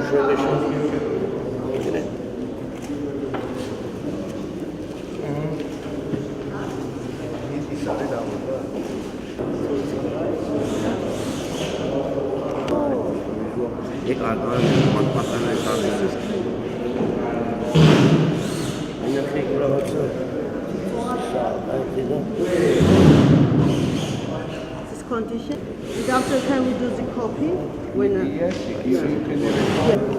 This condition. After can we do the copy? When yes, you can do it.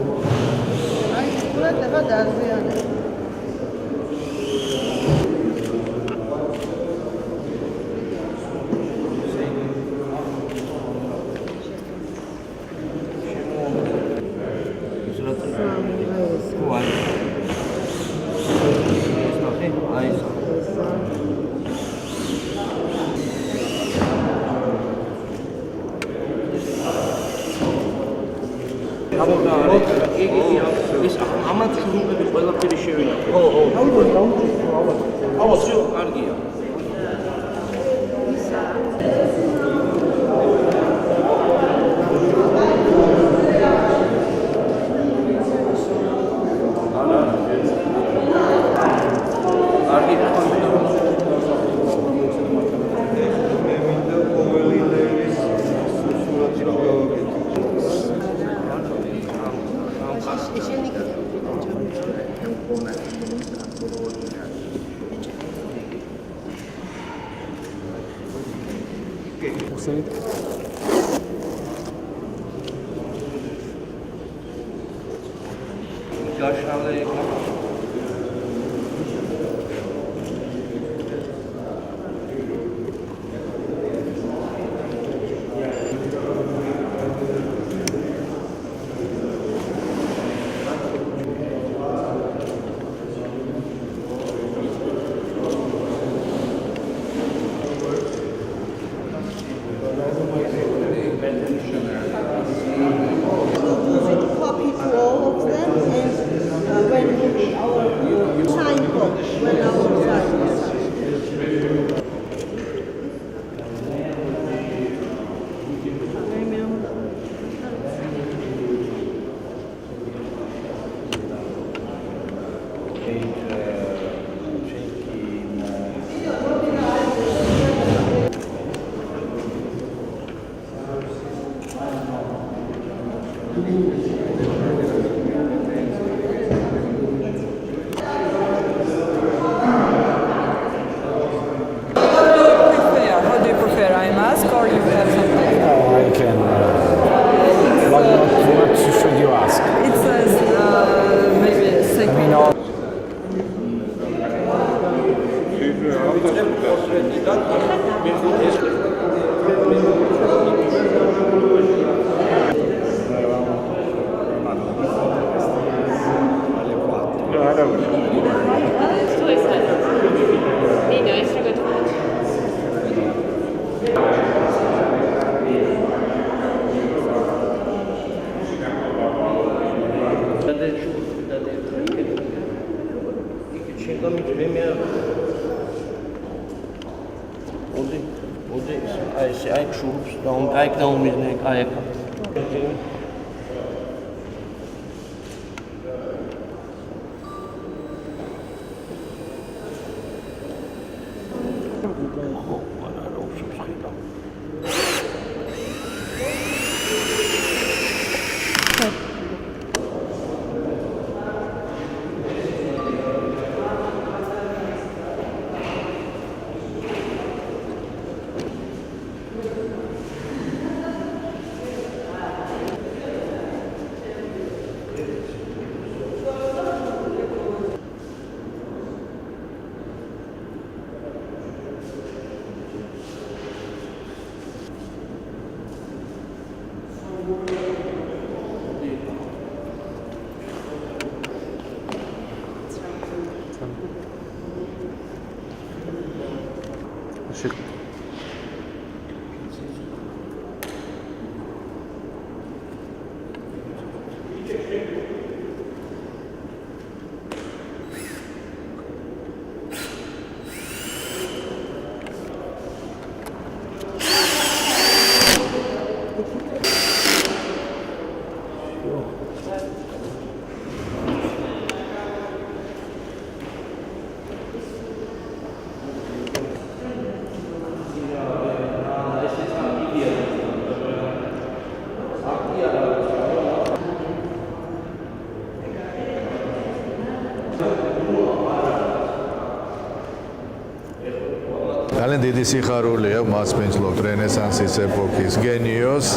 ძალიან დიდი სიხარულია მასპინძლობთ რენესანსის ეპოქის გენიოს.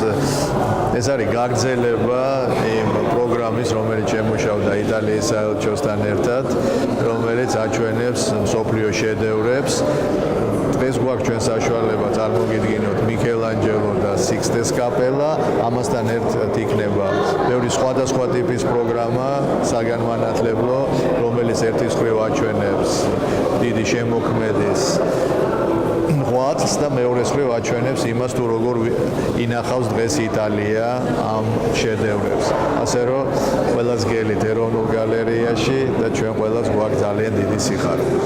ეს არის გაგრძელება იმ პროგრამის, რომელიც შემუშავდა იტალიის საელჩოსთან ერთად, რომელიც აჩვენებს მსოფლიო შედევრებს. დღეს გვაქვს ჩვენ საშუალება წარმოგიდგინოთ მიქელანჯელო და სიქსტეს კაპელა, ამასთან ერთად იქნება ბევრი სხვადასხვა ტიპის პროგრამა საგანმანათლებლო, რომელიც ერთის მხრივ აჩვენებს დიდი შემოქმედის ღვაწლს და მეორეს მხრივ აჩვენებს იმას, თუ როგორ ინახავს დღეს იტალია ამ შედევრებს. ასე რომ ყველას გელით ეროვნულ გალერეაში და ჩვენ ყველას გვაქვს ძალიან დიდი სიხარული.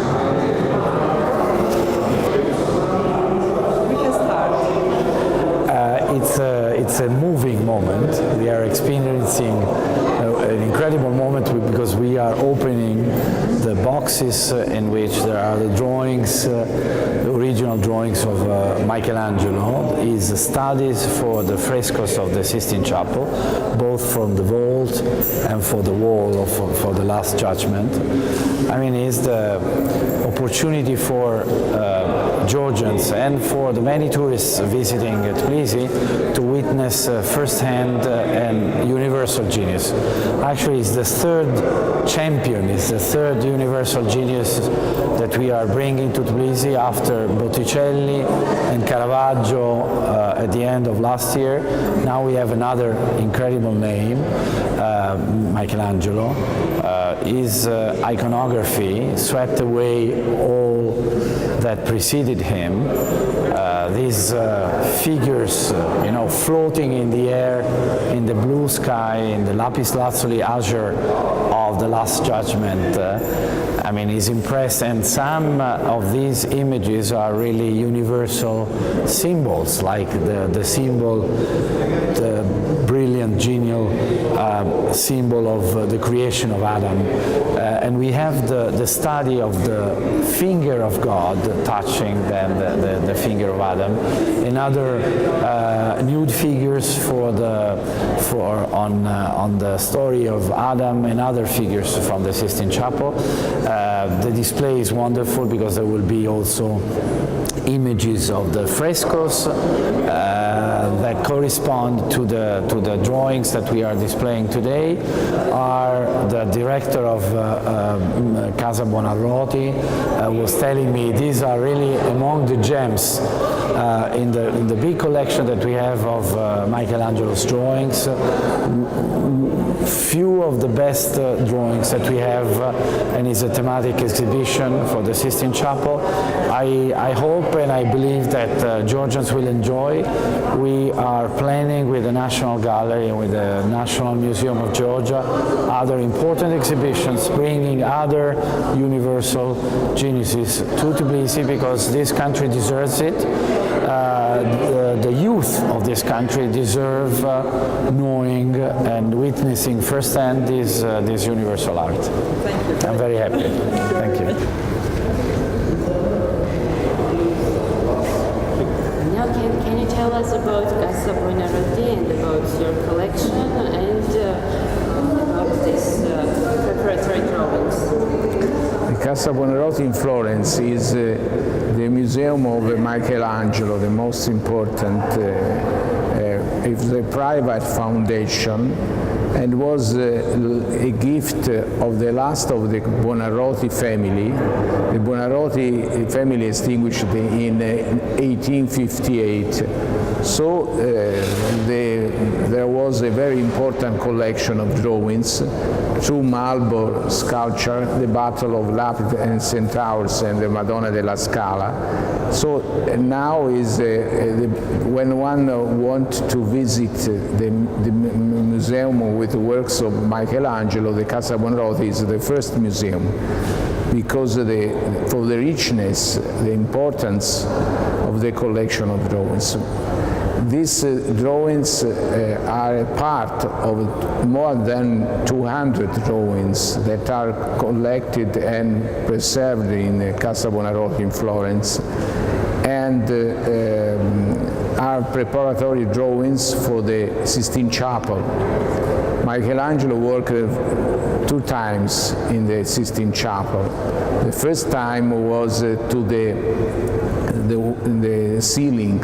It's a moving moment. We are experiencing an incredible moment because we are opening the boxes in which there are the drawings, the original drawings of Michelangelo. His studies for the frescoes of the Sistine Chapel, both from the vault and for the wall for the Last Judgment. I mean, it's the opportunity for Georgians and for the many tourists visiting Tbilisi to witness firsthand and universal genius. Actually, it's the third champion, it's the third universal genius that we are bringing to Tbilisi after Botticelli and Caravaggio at the end of last year. Now we have another incredible name, Michelangelo. His iconography swept away all that preceded him. These figures, floating in the air, in the blue sky, in the lapis lazuli azure of the Last Judgment. I mean, he's impressed, and some of these images are really universal symbols, like the symbol, the brilliant, genial symbol of the creation of Adam. And we have the study of the finger of God touching the finger of Adam, and other nude figures on the story of Adam, and other figures from the Sistine Chapel. The display is wonderful because there will be also images of the frescoes that correspond to the drawings that we are displaying today. Are the director of Casa Buonarroti was telling me these are really among the gems in the big collection that we have of Michelangelo's drawings. Few of the best drawings that we have, and it's a thematic exhibition for the Sistine Chapel. I hope and I believe that Georgians will enjoy. We are planning with the National Gallery and with the National Museum of Georgia other important exhibitions, bringing other universal geniuses to Tbilisi, because this country deserves it. The youth of this country deserve knowing and witnessing firsthand this universal art. Thank you. I'm very happy. Thank you. Now, can you tell us about Casa Buonarroti and about your collection and about these preparatory drawings? The Casa Buonarroti in Florence is the museum of Michelangelo, the most important. It's a private foundation, and was a gift of the last of the Buonarroti family. The Buonarroti family extinguished in 1858. So there was a very important collection of drawings, two marble sculpture, the Battle of Lapith and Centaurs and the Madonna della Scala. So now is when one wants to visit the museum with the works of Michelangelo, the Casa Buonarroti is the first museum, because for the richness, the importance of the collection of drawings. These drawings are a part of more than 200 drawings that are collected and preserved in Casa Buonarroti in Florence, and are preparatory drawings for the Sistine Chapel. Michelangelo worked 2 times in the Sistine Chapel. The first time was to the ceiling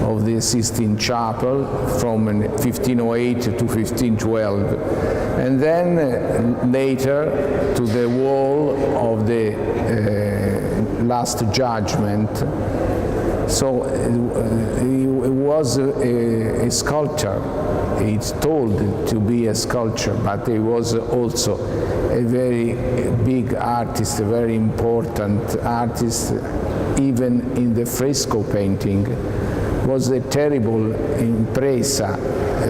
of the Sistine Chapel from 1508 to 1512, and then later to the wall of the Last Judgment. So he was a sculptor. It's told to be a sculptor, but he was also a very big artist, a very important artist, even in the fresco painting. Was a terrible impresa,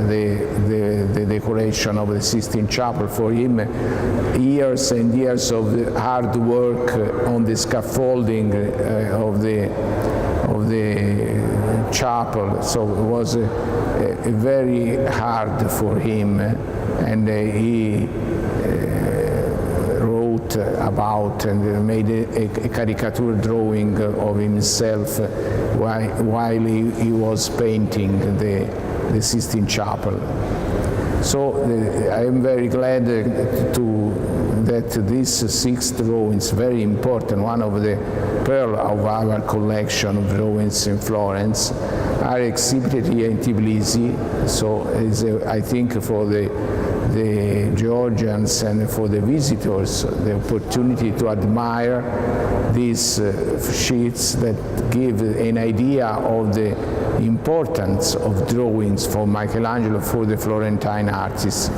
the decoration of the Sistine Chapel. For him, years and years of hard work on the scaffolding of the chapel, so it was very hard for him, and he wrote about and made a caricature drawing of himself while he was painting the Sistine Chapel. So I am very glad that these 6 drawings, very important, one of the pearl of our collection of drawings in Florence, are exhibited here in Tbilisi. So I think for the Georgians and for the visitors, the opportunity to admire these sheets that give an idea of the importance of drawings for Michelangelo, for the Florentine artists.